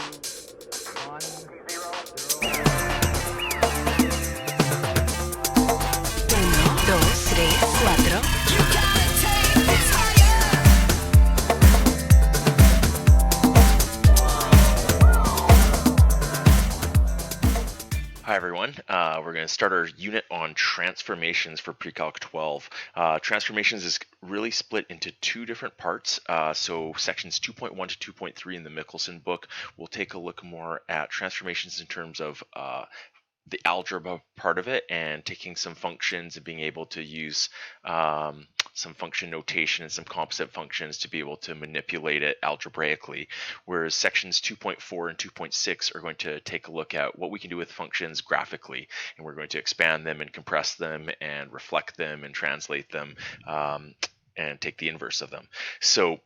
Uno, dos, tres, cuatro. Hi everyone, we're going to start our unit on transformations for Pre-Calc 12. Transformations is really split into two different parts. So sections 2.1 to 2.3 in the Michelson book will take a look more at transformations in terms of the algebra part of it and taking some functions and being able to use some function notation and some composite functions to be able to manipulate it algebraically, whereas sections 2.4 and 2.6 are going to take a look at what we can do with functions graphically, and we're going to expand them and compress them and reflect them and translate them and take the inverse of them. So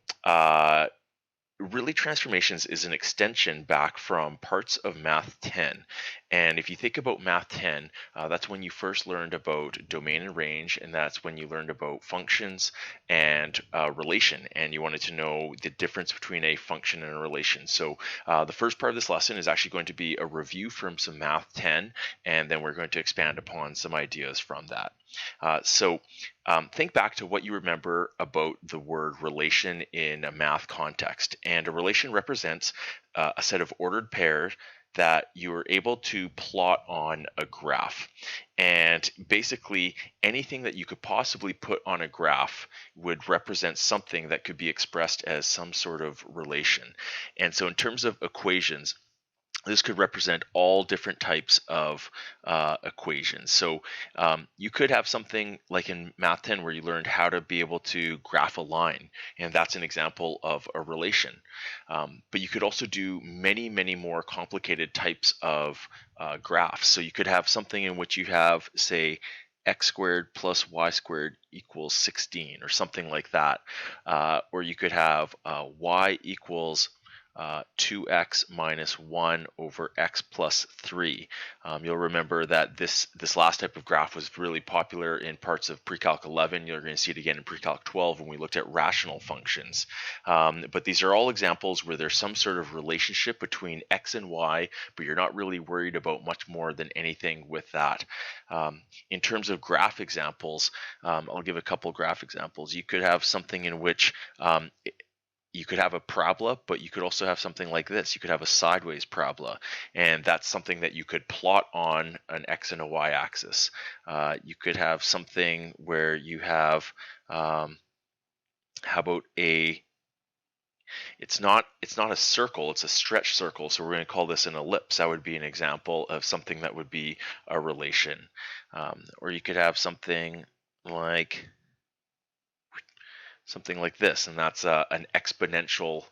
really, transformations is an extension back from parts of Math 10. And if you think about Math 10, that's when you first learned about domain and range, and that's when you learned about functions and relation, and you wanted to know the difference between a function and a relation. So the first part of this lesson is actually going to be a review from some Math 10, and then we're going to expand upon some ideas from that. Think back to what you remember about the word relation in a math context. And a relation represents a set of ordered pairs that you are able to plot on a graph. And basically, anything that you could possibly put on a graph would represent something that could be expressed as some sort of relation. And so in terms of equations, this could represent all different types of equations. So you could have something like in Math 10 where you learned how to be able to graph a line, and that's an example of a relation. But you could also do many, many more complicated types of graphs. So you could have something in which you have, say, x squared plus y squared equals 16 or something like that. Or you could have y equals 2x minus 1 over x plus 3. You'll remember that this last type of graph was really popular in parts of Pre-Calc 11. You're going to see it again in Pre-Calc 12 when we looked at rational functions. But these are all examples where there's some sort of relationship between x and y, but you're not really worried about much more than anything with that. In terms of graph examples, I'll give a couple graph examples. You could have something in which you could have a parabola, but you could also have something like this. You could have a sideways parabola, and that's something that you could plot on an x and a y axis. You could have something where you have, how about it's not a circle, it's a stretched circle, so we're going to call this an ellipse. That would be an example of something that would be a relation. Or you could have something like this, and that's an exponential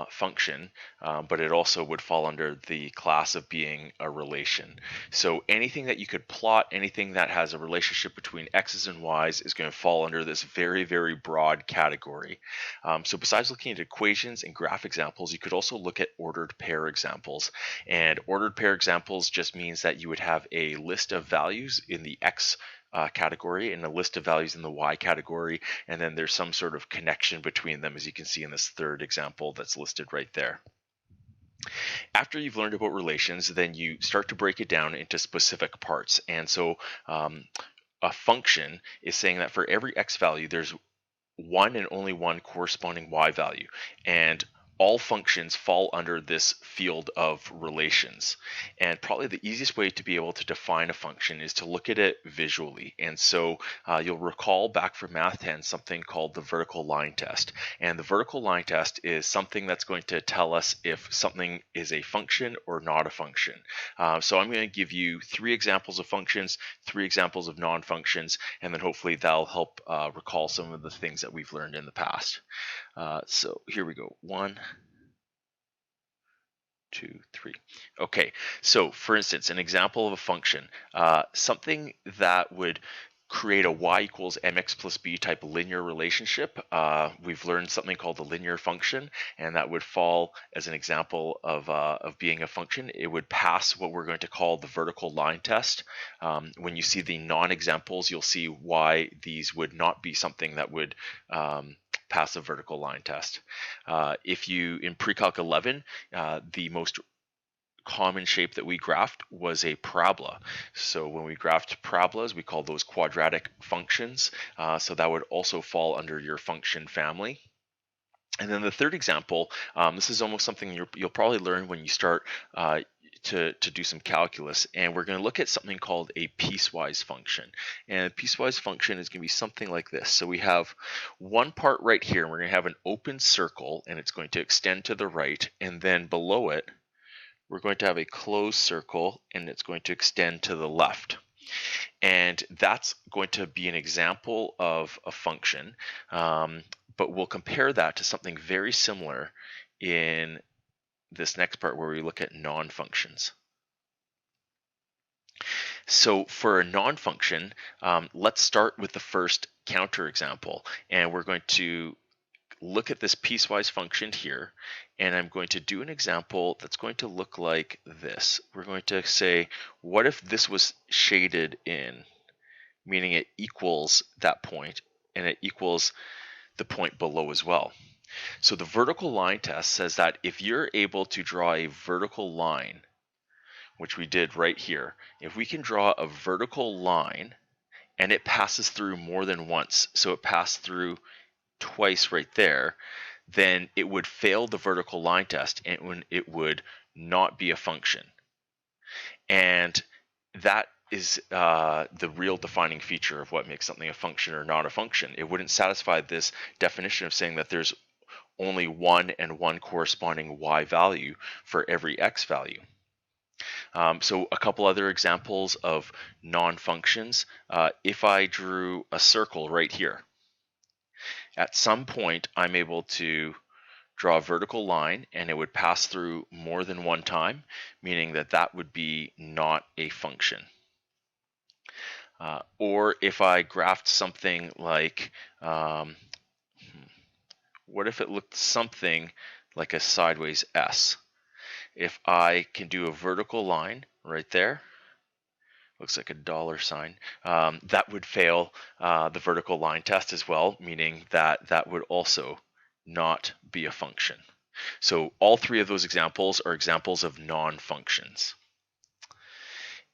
function, but it also would fall under the class of being a relation. So anything that you could plot, anything that has a relationship between x's and y's is going to fall under this very, very broad category. So besides looking at equations and graph examples, you could also look at ordered pair examples. And ordered pair examples just means that you would have a list of values in the x category and a list of values in the y category, and then there's some sort of connection between them, as you can see in this third example that's listed right there. After you've learned about relations, then you start to break it down into specific parts. And so a function is saying that for every x value, there's one and only one corresponding y value. And all functions fall under this field of relations. And probably the easiest way to be able to define a function is to look at it visually. And so you'll recall back from Math 10 something called the vertical line test. And the vertical line test is something that's going to tell us if something is a function or not a function. So I'm going to give you 3 examples of functions, 3 examples of non-functions, and then hopefully that'll help recall some of the things that we've learned in the past. So here we go. 1, 2, 3. Okay, so for instance, an example of a function, something that would create a y equals mx plus b type linear relationship. We've learned something called the linear function, and that would fall as an example of being a function. It would pass what we're going to call the vertical line test. When you see the non-examples, you'll see why these would not be something that would pass the vertical line test. If you, in pre-calc 11, the most common shape that we graphed was a parabola. So when we graphed parabolas, we call those quadratic functions. So that would also fall under your function family. And then the third example, this is almost something you'll probably learn when you start to do some calculus, and we're going to look at something called a piecewise function. And a piecewise function is going to be something like this. So we have one part right here, and we're going to have an open circle, and it's going to extend to the right, and then below it, we're going to have a closed circle, and it's going to extend to the left. And that's going to be an example of a function, but we'll compare that to something very similar in this next part where we look at non-functions. So for a non-function, let's start with the first counterexample, and we're going to look at this piecewise function here, and I'm going to do an example that's going to look like this. We're going to say, what if this was shaded in, meaning it equals that point, and it equals the point below as well. So the vertical line test says that if you're able to draw a vertical line, which we did right here, if we can draw a vertical line and it passes through more than once, so it passed through twice right there, then it would fail the vertical line test and it would not be a function. And that is the real defining feature of what makes something a function or not a function. It wouldn't satisfy this definition of saying that there's only one and one corresponding y value for every x value. So a couple other examples of non-functions. If I drew a circle right here, at some point I'm able to draw a vertical line and it would pass through more than one time, meaning that that would be not a function. Or if I graphed something like, what if it looked something like a sideways S? If I can do a vertical line right there, looks like a dollar sign, that would fail the vertical line test as well, meaning that that would also not be a function. So all three of those examples are examples of non-functions.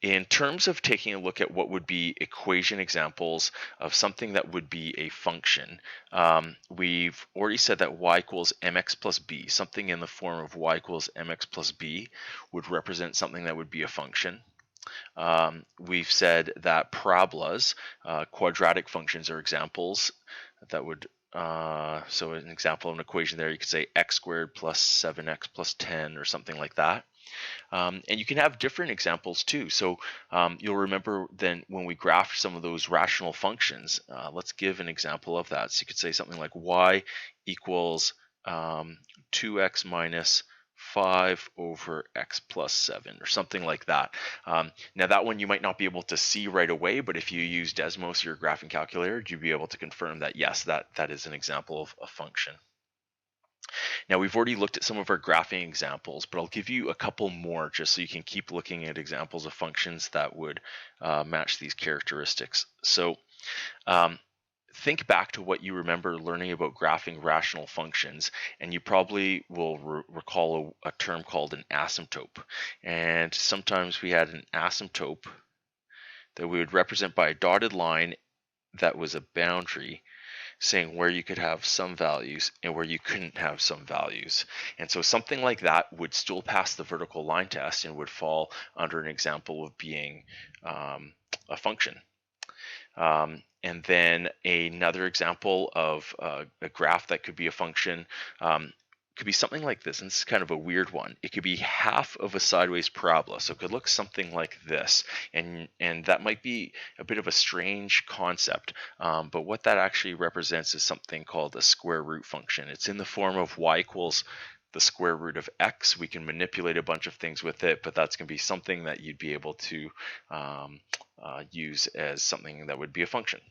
In terms of taking a look at what would be equation examples of something that would be a function, we've already said that y equals mx plus b, something in the form of y equals mx plus b would represent something that would be a function. We've said that parabolas, quadratic functions, are examples that would, so an example of an equation there, you could say x squared plus 7x plus 10 or something like that. And you can have different examples too. So you'll remember then when we graphed some of those rational functions, let's give an example of that. So you could say something like y equals 2x minus 5 over x plus 7 or something like that. Now that one you might not be able to see right away, but if you use Desmos, your graphing calculator, you'd be able to confirm that yes, that is an example of a function. Now we've already looked at some of our graphing examples, but I'll give you a couple more just so you can keep looking at examples of functions that would match these characteristics. So think back to what you remember learning about graphing rational functions, and you probably will recall a term called an asymptote. And sometimes we had an asymptote that we would represent by a dotted line that was a boundary, saying where you could have some values and where you couldn't have some values. And so something like that would still pass the vertical line test and would fall under an example of being a function. And then another example of a graph that could be a function could be something like this, and this is kind of a weird one. It could be half of a sideways parabola, so it could look something like this, and that might be a bit of a strange concept, but what that actually represents is something called a square root function. It's in the form of y equals the square root of x. We can manipulate a bunch of things with it, but that's going to be something that you'd be able to use as something that would be a function.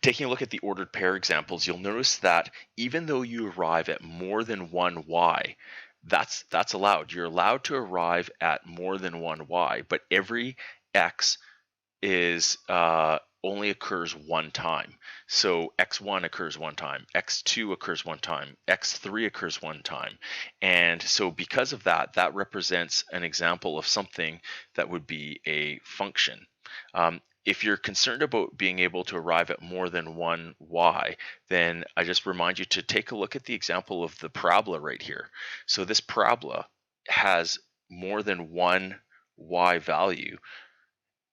Taking a look at the ordered pair examples, you'll notice that even though you arrive at more than one y, that's allowed. You're allowed to arrive at more than one y, but every x is only occurs one time. So x1 occurs one time, x2 occurs one time, x3 occurs one time. And so because of that, that represents an example of something that would be a function. If you're concerned about being able to arrive at more than one y, then I just remind you to take a look at the example of the parabola right here. So this parabola has more than one y value.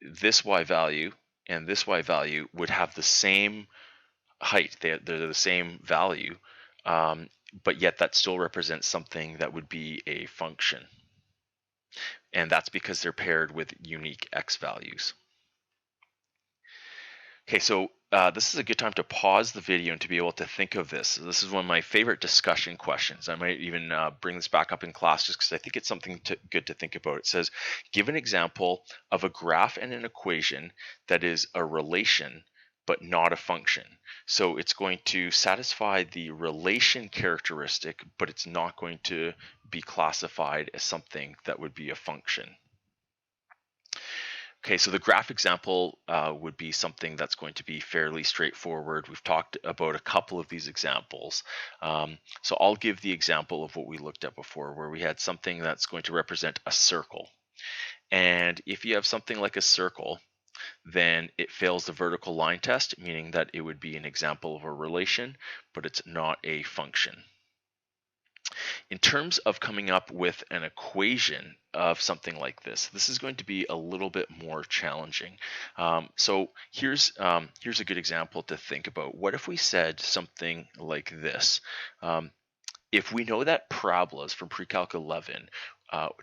This y value and this y value would have the same height. They're the same value, but yet that still represents something that would be a function. And that's because they're paired with unique x values. Okay, so this is a good time to pause the video and to be able to think of this. This is one of my favorite discussion questions. I might even bring this back up in class just because I think it's something good to think about. It says, give an example of a graph and an equation that is a relation but not a function. So it's going to satisfy the relation characteristic, but it's not going to be classified as something that would be a function. Okay, so the graph example would be something that's going to be fairly straightforward. We've talked about a couple of these examples. So I'll give the example of what we looked at before, where we had something that's going to represent a circle. And if you have something like a circle, then it fails the vertical line test, meaning that it would be an example of a relation, but it's not a function. In terms of coming up with an equation of something like this is going to be a little bit more challenging. So here's a good example to think about. What if we said something like this? If we know that parabolas from pre-calc 11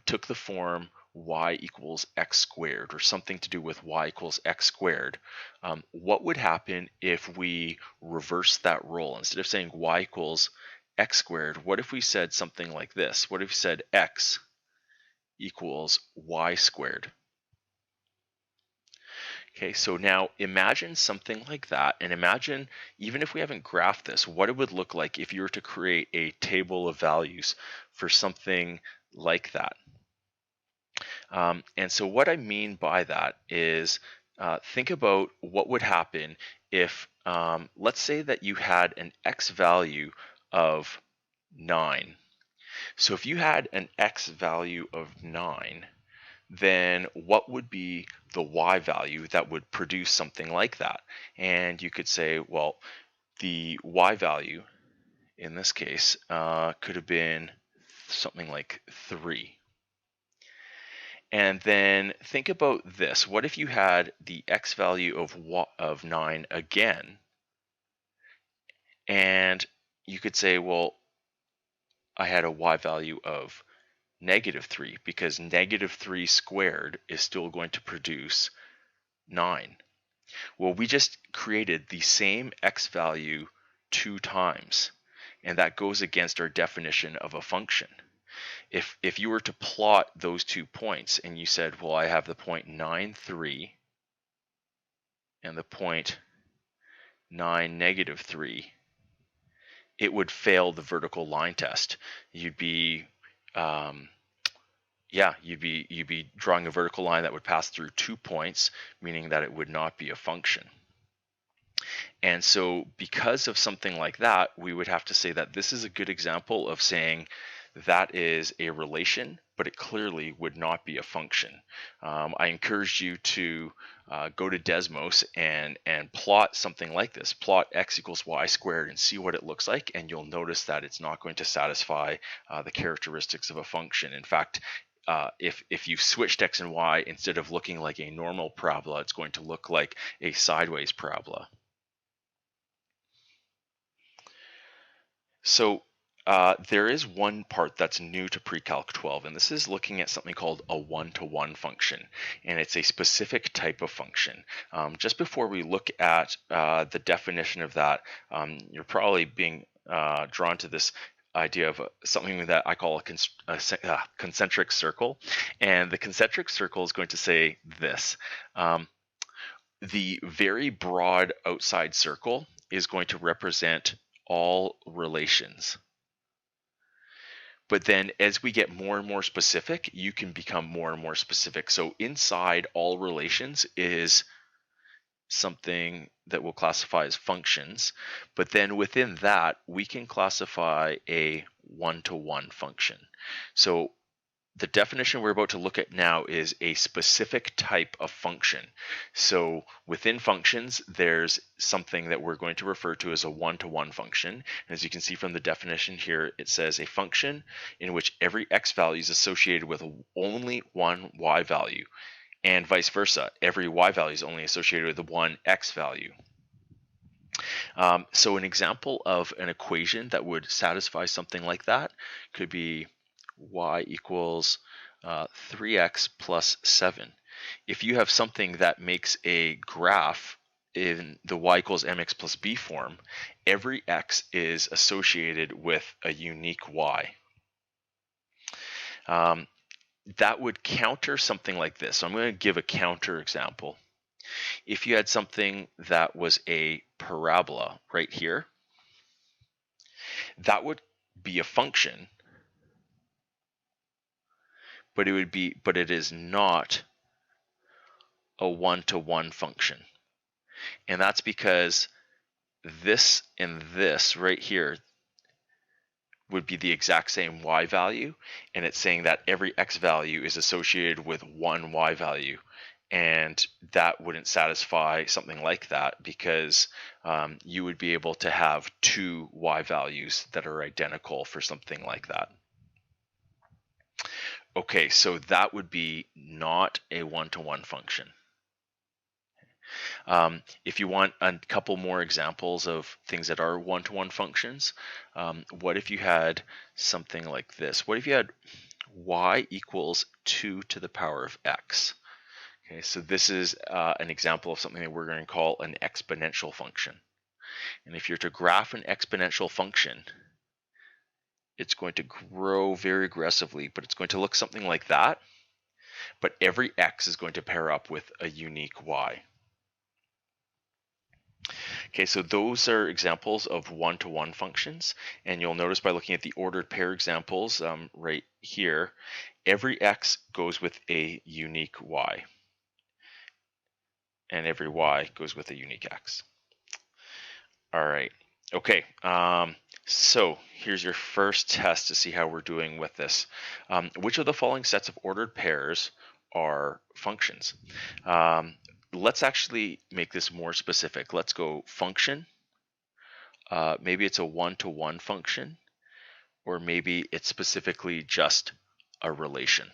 took the form y equals x squared, or something to do with y equals x squared, what would happen if we reverse that role? Instead of saying y equals x squared, what if we said something like this? What if we said x equals y squared? Okay, so now imagine something like that, and imagine, even if we haven't graphed this, what it would look like if you were to create a table of values for something like that. And so what I mean by that is, think about what would happen if, let's say that you had an x value of 9. So if you had an x value of 9, then what would be the y value that would produce something like that? And you could say, well, the y value in this case could have been something like 3. And then think about this. What if you had the x value of 9 again? And you could say, well, I had a y value of -3, because -3 squared is still going to produce 9. Well, we just created the same x value 2 times, and that goes against our definition of a function. If you were to plot those 2 points and you said, well, I have the point 9, 3 and the point 9, -3, it would fail the vertical line test. You'd be you'd be drawing a vertical line that would pass through 2 points, meaning that it would not be a function. And so because of something like that, we would have to say that this is a good example of saying that is a relation, but it clearly would not be a function. I encourage you to go to Desmos and plot something like this. Plot x equals y squared and see what it looks like, and you'll notice that it's not going to satisfy the characteristics of a function. In fact, if you've switched x and y, instead of looking like a normal parabola, it's going to look like a sideways parabola. So there is one part that's new to pre-calc 12, and this is looking at something called a one-to-one function, and it's a specific type of function. Just before we look at the definition of that, you're probably being drawn to this idea of something that I call a concentric circle, and the concentric circle is going to say this. The very broad outside circle is going to represent all relations. But then as we get more and more specific, you can become more and more specific. So inside all relations is something that we'll classify as functions, but then within that, we can classify a one-to-one function. So the definition we're about to look at now is a specific type of function. So within functions, there's something that we're going to refer to as a one-to-one function. As you can see from the definition here, it says a function in which every x value is associated with only one y value, and vice versa. Every y value is only associated with one x value. So an example of an equation that would satisfy something like that could be y equals 3x plus 7. If you have something that makes a graph in the y equals mx plus b form, every x is associated with a unique y. That would counter something like this. So I'm going to give a counter example. If you had something that was a parabola right here, that would be a function, but it is not a one-to-one function. And that's because this and this right here would be the exact same y value, and it's saying that every x value is associated with one y value, and that wouldn't satisfy something like that, because you would be able to have two y values that are identical for something like that. Okay, so that would be not a one-to-one function. If you want a couple more examples of things that are one-to-one functions, what if you had something like this? What if you had y equals 2 to the power of x? Okay, so this is an example of something that we're going to call an exponential function. And if you're to graph an exponential function, it's going to grow very aggressively, but it's going to look something like that. But every x is going to pair up with a unique y. Okay, so those are examples of one-to-one functions, and you'll notice by looking at the ordered pair examples right here, every x goes with a unique y, and every y goes with a unique x. All right, okay, so here's your first test to see how we're doing with this. Which of the following sets of ordered pairs are functions? Let's actually make this more specific. Let's go function. Maybe it's a one-to-one function, or maybe it's specifically just a relation.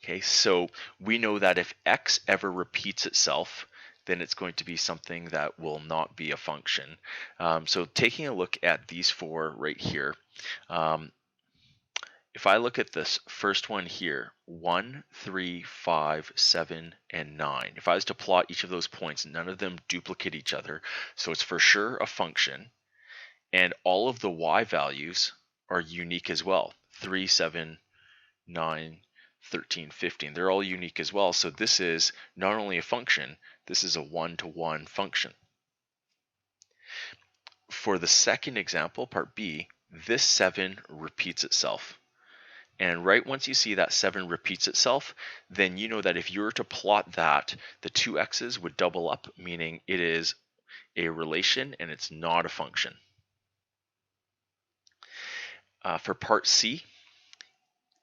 Okay, so we know that if x ever repeats itself, then it's going to be something that will not be a function. So taking a look at these four right here, if I look at this first one here, 1, 3, 5, 7, and 9, if I was to plot each of those points, none of them duplicate each other, so it's for sure a function, and all of the y values are unique as well. 3, 7, 9, 13, 15, they're all unique as well, so this is not only a function, this is a one-to-one function. For the second example, part B, this 7 repeats itself. And right once you see that 7 repeats itself, then you know that if you were to plot that, the two x's would double up, meaning it is a relation and it's not a function. For part C,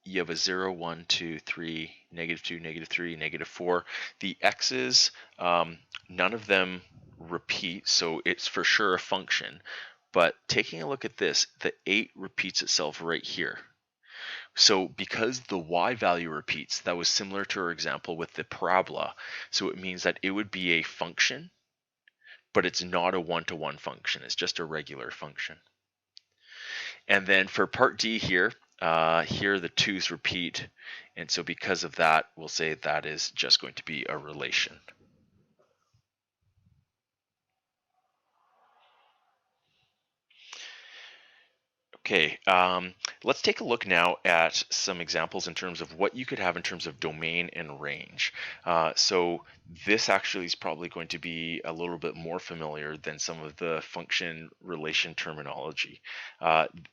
you have a 0, 1, 2, 3, -2, -3, -4. The x's, none of them repeat, so it's for sure a function. But taking a look at this, the 8 repeats itself right here. So because the y value repeats, that was similar to our example with the parabola. So it means that it would be a function, but it's not a one-to-one function. It's just a regular function. And then for part D here, here the 2's repeat. And so because of that, we'll say that is just going to be a relation. Okay, let's take a look now at some examples in terms of what you could have in terms of domain and range. So this actually is probably going to be a little bit more familiar than some of the function relation terminology.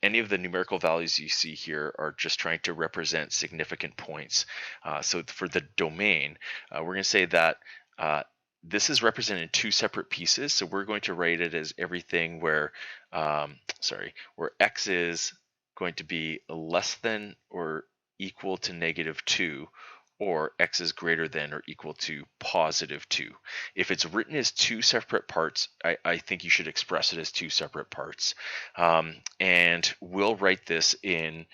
Any of the numerical values you see here are just trying to represent significant points. So for the domain, we're going to say that this is represented in two separate pieces. So we're going to write it as everything where, where x is going to be less than or equal to -2, or x is greater than or equal to +2. If it's written as two separate parts, I think you should express it as two separate parts. And we'll write this in,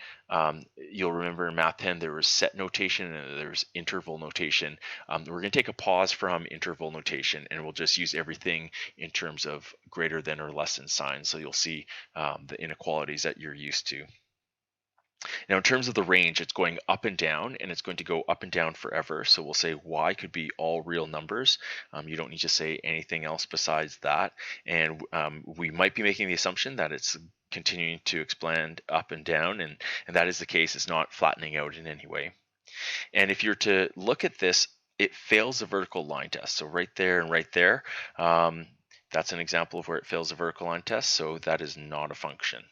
you'll remember in Math 10 there was set notation and there's interval notation. We're going to take a pause from interval notation, and we'll just use everything in terms of greater than or less than signs. So you'll see the inequalities that you're used to. Now, in terms of the range, it's going up and down, and it's going to go up and down forever. So we'll say y could be all real numbers. You don't need to say anything else besides that. And we might be making the assumption that it's continuing to expand up and down, and that is the case. It's not flattening out in any way. And if you're to look at this, it fails the vertical line test. So right there and right there, that's an example of where it fails the vertical line test. So that is not a function.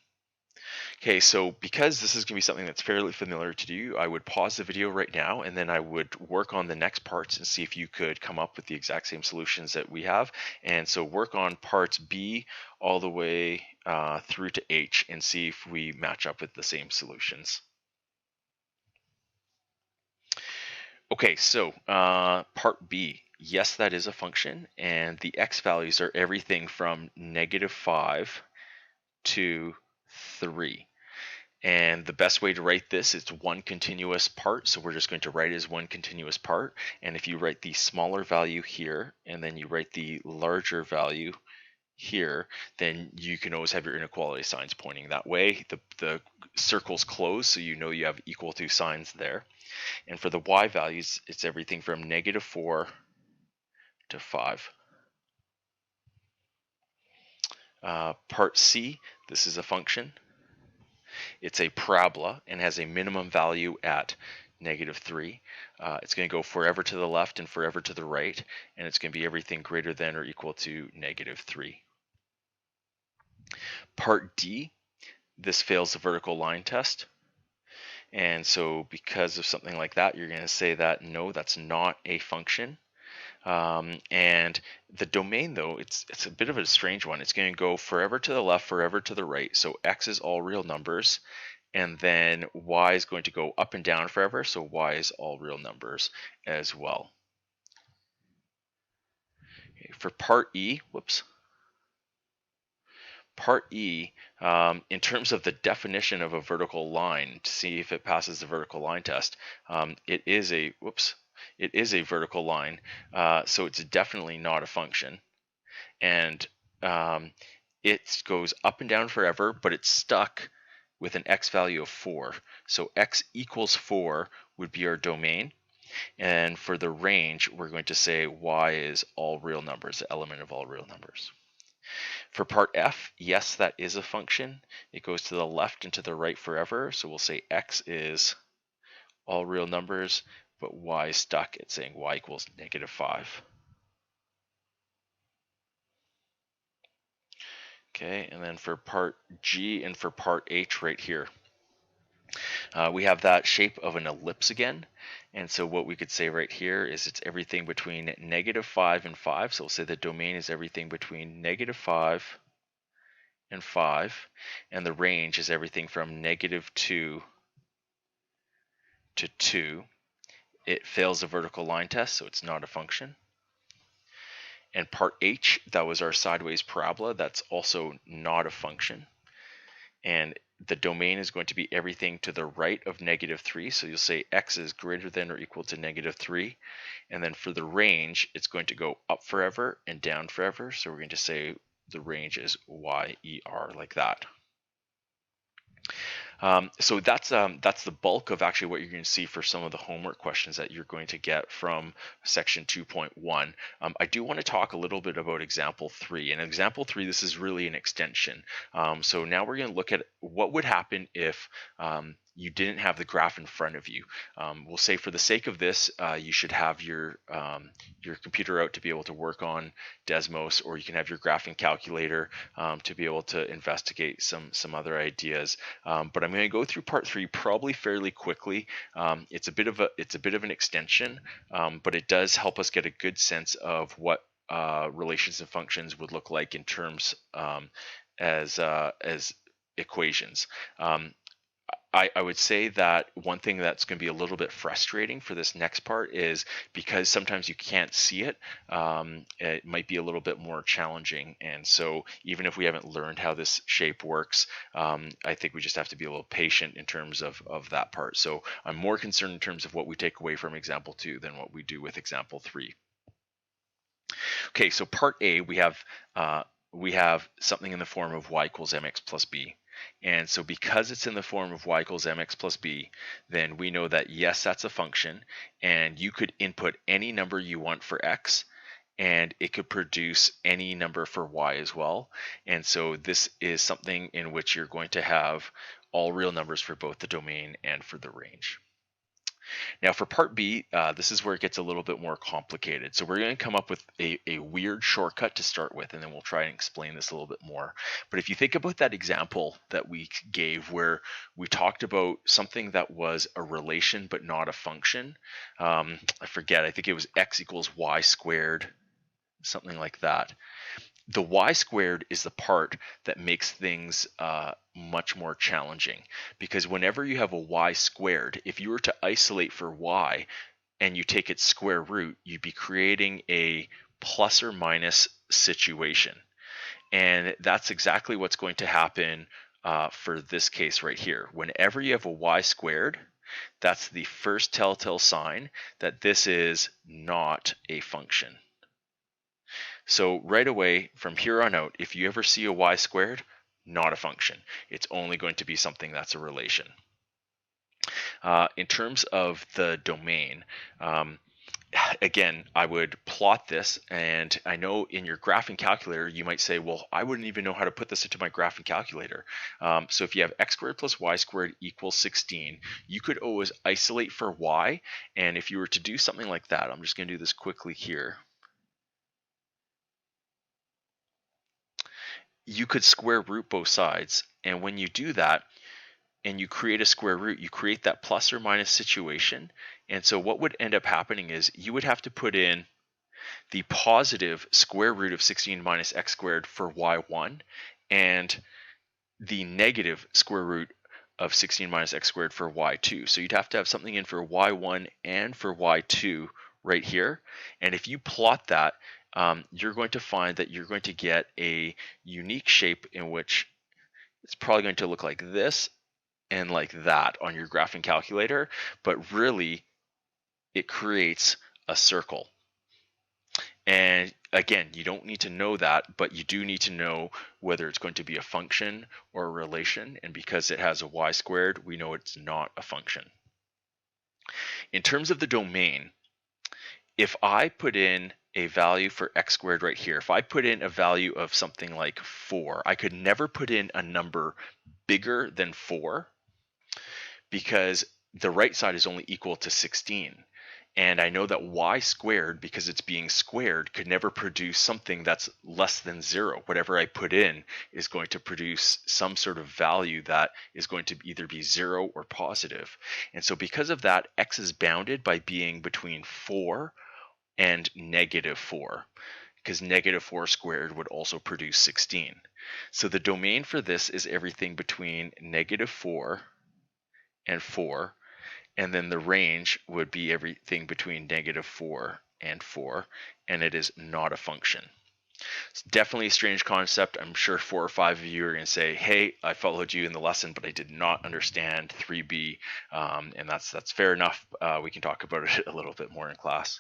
Okay, so because this is going to be something that's fairly familiar to you, I would pause the video right now, and then I would work on the next parts and see if you could come up with the exact same solutions that we have. And so work on parts B all the way through to H and see if we match up with the same solutions. Okay, so part B, yes, that is a function, and the x values are everything from -5 to 3. And the best way to write this is one continuous part. So we're just going to write it as one continuous part. And if you write the smaller value here, and then you write the larger value here, then you can always have your inequality signs pointing that way. The circle's closed, so you know you have equal to signs there. And for the y values, it's everything from -4 to 5. Part C, this is a function. It's a parabola and has a minimum value at -3. It's going to go forever to the left and forever to the right, and it's going to be everything greater than or equal to -3. Part D, this fails the vertical line test. And so because of something like that, you're going to say that no, that's not a function. And the domain, though, it's a bit of a strange one. It's going to go forever to the left, forever to the right. So x is all real numbers, and then y is going to go up and down forever. So y is all real numbers as well. Okay, for part E, Part E, in terms of the definition of a vertical line, to see if it passes the vertical line test, it is a vertical line, so it's definitely not a function. And it goes up and down forever, but it's stuck with an x value of 4. So x equals 4 would be our domain. And for the range, we're going to say y is all real numbers, the element of all real numbers. For part F, yes, that is a function. It goes to the left and to the right forever. So we'll say x is all real numbers, but y is stuck at saying y equals -5. Okay, and then for part G and for part H right here, we have that shape of an ellipse again. And so what we could say right here is it's everything between -5 and 5. So we'll say the domain is everything between -5 and 5. And the range is everything from -2 to 2. It fails the vertical line test, so it's not a function. And part H, that was our sideways parabola. That's also not a function. And the domain is going to be everything to the right of -3. So you'll say x is greater than or equal to -3. And then for the range, it's going to go up forever and down forever. So we're going to say the range is YER, like that. So that's the bulk of actually what you're going to see for some of the homework questions that you're going to get from section 2.1. I do want to talk a little bit about example 3. And example 3, this is really an extension. So now we're going to look at what would happen if you didn't have the graph in front of you. We'll say for the sake of this, you should have your computer out to be able to work on Desmos, or you can have your graphing calculator to be able to investigate some other ideas. But I'm going to go through part 3 probably fairly quickly. It's a bit of an extension, but it does help us get a good sense of what relations and functions would look like in terms as equations. I would say that one thing that's going to be a little bit frustrating for this next part is because sometimes you can't see it, it might be a little bit more challenging. And so even if we haven't learned how this shape works, I think we just have to be a little patient in terms of that part. So I'm more concerned in terms of what we take away from example 2 than what we do with example 3. Okay, so part A, we have something in the form of y equals mx plus b. And so because it's in the form of y equals mx plus b, then we know that yes, that's a function, and you could input any number you want for x, and it could produce any number for y as well. And so this is something in which you're going to have all real numbers for both the domain and for the range. Now for part B, this is where it gets a little bit more complicated. So we're going to come up with a weird shortcut to start with, and then we'll try and explain this a little bit more. But if you think about that example that we gave where we talked about something that was a relation but not a function, I forget, I think it was x equals y squared, something like that. The y squared is the part that makes things much more challenging, because whenever you have a y squared, if you were to isolate for y and you take its square root, you'd be creating a plus or minus situation. And that's exactly what's going to happen for this case right here. Whenever you have a y squared, that's the first telltale sign that this is not a function. So right away, from here on out, if you ever see a y squared, not a function. It's only going to be something that's a relation. In terms of the domain, again, I would plot this, and I know in your graphing calculator, you might say, well, I wouldn't even know how to put this into my graphing calculator. So if you have x squared plus y squared equals 16, you could always isolate for y. And if you were to do something like that, I'm just going to do this quickly here. You could square root both sides, and when you do that and you create a square root, you create that plus or minus situation. And so what would end up happening is you would have to put in the positive square root of 16 minus x squared for y1 and the negative square root of 16 minus x squared for y2. So you'd have to have something in for y1 and for y2 right here. And if you plot that, you're going to find that you're going to get a unique shape in which it's probably going to look like this and like that on your graphing calculator, but really it creates a circle. And again, you don't need to know that, but you do need to know whether it's going to be a function or a relation. And because it has a y squared, we know it's not a function. In terms of the domain, if I put in a value for x squared right here, if I put in a value of something like 4, I could never put in a number bigger than 4 because the right side is only equal to 16. And I know that y squared, because it's being squared, could never produce something that's less than 0. Whatever I put in is going to produce some sort of value that is going to either be 0 or positive. And so because of that, x is bounded by being between 4 and negative 4, because negative 4 squared would also produce 16. So the domain for this is everything between negative 4 and 4. And then the range would be everything between negative 4 and 4, and it is not a function. It's definitely a strange concept. I'm sure 4 or 5 of you are going to say, hey, I followed you in the lesson, but I did not understand 3b, and that's fair enough. We can talk about it a little bit more in class.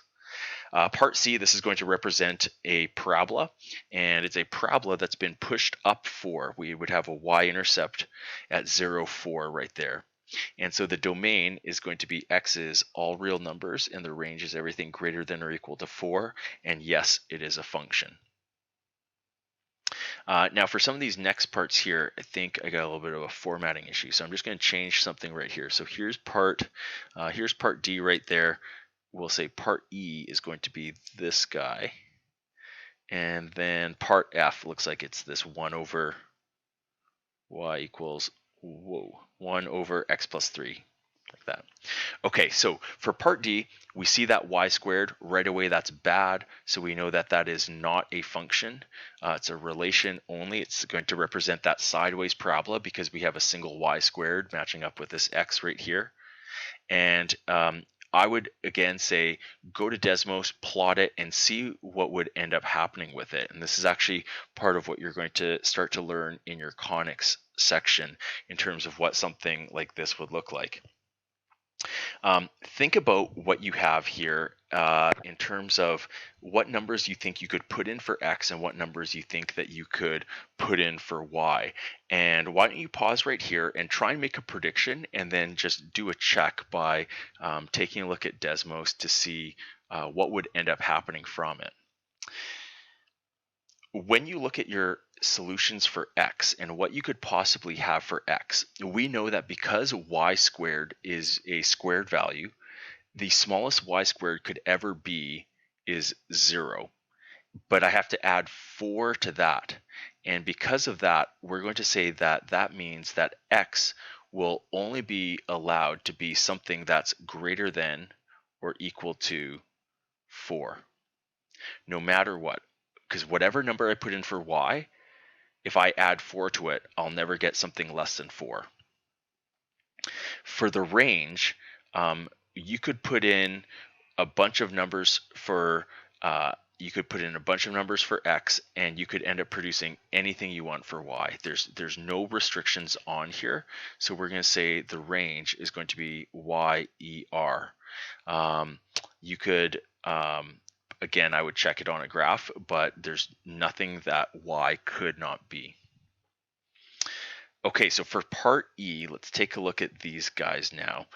Part C, this is going to represent a parabola, and it's a parabola that's been pushed up 4. We would have a y-intercept at 0, 4 right there. And so the domain is going to be x's all real numbers, and the range is everything greater than or equal to 4. And yes, it is a function. Now for some of these next parts here, I think I got a little bit of a formatting issue. So I'm just going to change something right here. So here's part D right there. We'll say part E is going to be this guy. And then part F looks like it's this 1 over y equals 1 over x plus 3, like like that. Okay, so for part D, we see that y squared right away. That's bad, so we know that that is not a function. It's a relation only. It's going to represent that sideways parabola because we have a single y squared matching up with this x right here. And I would again say go to Desmos, plot it, and see what would end up happening with it. And this is actually part of what you're going to start to learn in your conics section in terms of what something like this would look like. Think about what you have here in terms of what numbers you think you could put in for X and what numbers you think that you could put in for Y. And why don't you pause right here and try and make a prediction and then just do a check by taking a look at Desmos to see what would end up happening from it. When you look at your solutions for X and what you could possibly have for X, we know that because Y squared is a squared value, the smallest Y squared could ever be is 0. But I have to add 4 to that. And because of that, we're going to say that that means that X will only be allowed to be something that's greater than or equal to 4, no matter what. Because whatever number I put in for Y, if I add 4 to it, I'll never get something less than 4. For the range, you could put in a bunch of numbers for X, and you could end up producing anything you want for Y. There's no restrictions on here, so we're going to say the range is going to be YER. You could again, I would check it on a graph, but there's nothing that Y could not be. Okay, so for part E, let's take a look at these guys now.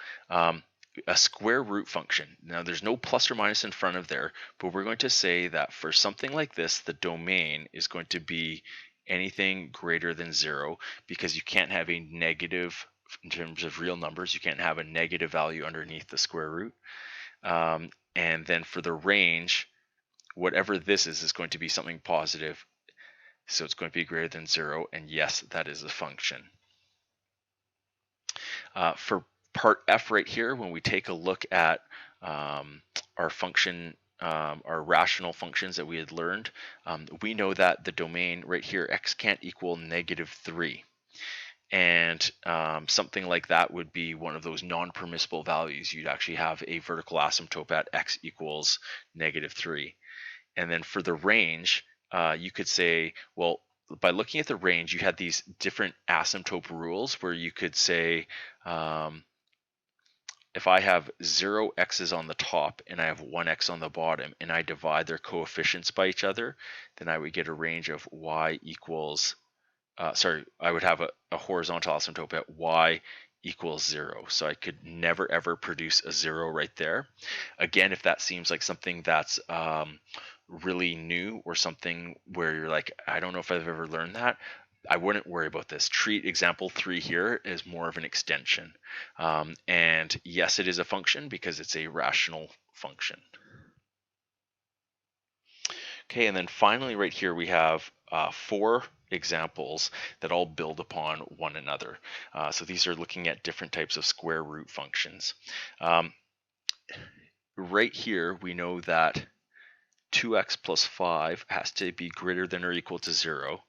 A square root function. Now there's no plus or minus in front of there, but we're going to say that for something like this, the domain is going to be anything greater than 0 because you can't have a negative, in terms of real numbers, you can't have a negative value underneath the square root. And then for the range, whatever this is going to be something positive. So it's going to be greater than 0. And yes, that is a function. For part F right here, when we take a look at our function, our rational functions that we had learned, we know that the domain right here, x can't equal -3. And something like that would be one of those non-permissible values. You'd actually have a vertical asymptote at x equals -3. And then for the range, you could say, well, by looking at the range, you had these different asymptote rules where you could say, if I have 0 x's on the top and I have 1 x on the bottom and I divide their coefficients by each other, then I would get a range of y equals, I would have a horizontal asymptote at y equals 0. So I could never ever produce a 0 right there. Again, if that seems like something that's really new or something where you're like, I don't know if I've ever learned that, I wouldn't worry about this. Treat example 3 here as more of an extension. And yes, it is a function because it's a rational function. Okay, and then finally right here we have 4 examples that all build upon one another. So these are looking at different types of square root functions. Right here we know that 2x plus 5 has to be greater than or equal to 0.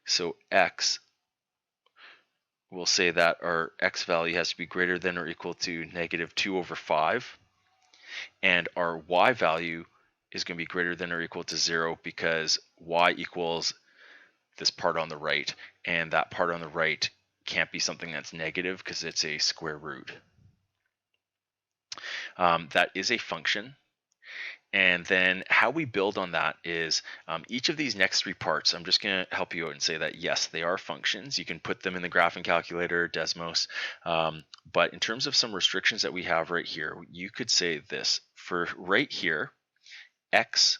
So x, we'll say that our x value has to be greater than or equal to -2/5. And our y value is going to be greater than or equal to 0 because y equals this part on the right. And that part on the right can't be something that's negative because it's a square root. That is a function. And then how we build on that is each of these next 3 parts, I'm just going to help you out and say that, yes, they are functions. You can put them in the graphing calculator, Desmos. But in terms of some restrictions that we have right here, you could say this. For right here, x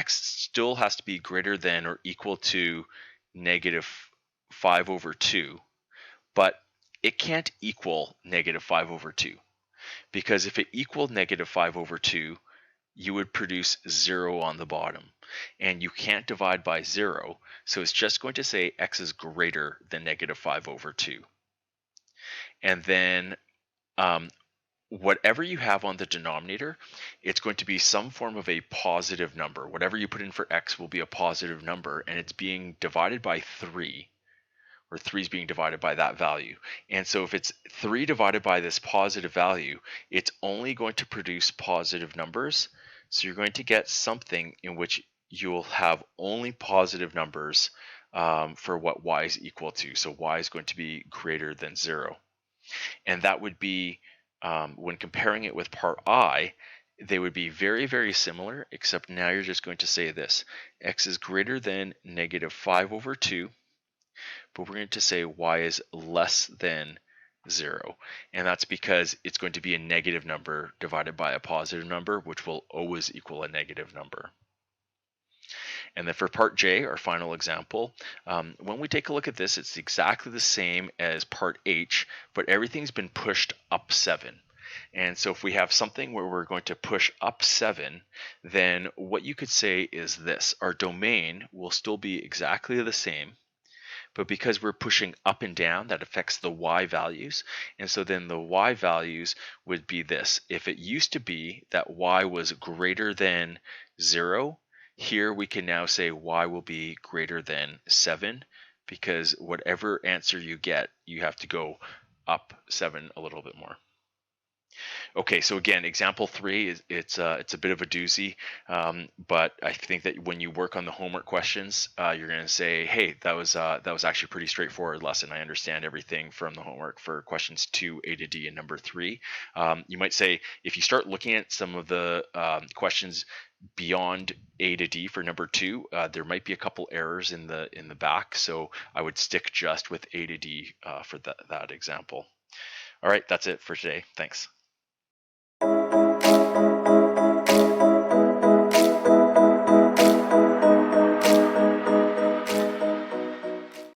still has to be greater than or equal to -5/2. But it can't equal -5/2. Because if it equaled -5/2, you would produce 0 on the bottom. And you can't divide by 0, so it's just going to say x is greater than negative 5 over 2. And then whatever you have on the denominator, it's going to be some form of a positive number. Whatever you put in for x will be a positive number, and it's being divided by 3, or 3 is being divided by that value. And so if it's 3 divided by this positive value, it's only going to produce positive numbers. So you're going to get something in which you'll have only positive numbers for what y is equal to. So y is going to be greater than 0. And that would be, when comparing it with part I, they would be very, very similar, except now you're just going to say this: x is greater than negative 5 over 2, but we're going to say y is less than 0. And that's because it's going to be a negative number divided by a positive number, which will always equal a negative number. And then for part J, our final example, when we take a look at this, it's exactly the same as part H, but everything's been pushed up 7. And so if we have something where we're going to push up 7, then what you could say is this: our domain will still be exactly the same, but because we're pushing up and down, that affects the y values. And so then the y values would be this: if it used to be that y was greater than 0, here we can now say y will be greater than 7, because whatever answer you get, you have to go up 7 a little bit more. Okay, so again, example 3 is it's a bit of a doozy, but I think that when you work on the homework questions, you're going to say, hey, that was actually a pretty straightforward lesson. I understand everything from the homework for questions 2, A to D, and number 3. You might say, if you start looking at some of the questions beyond A to D for number 2, there might be a couple errors in the back, so I would stick just with A to D for that example. All right, that's it for today. Thanks.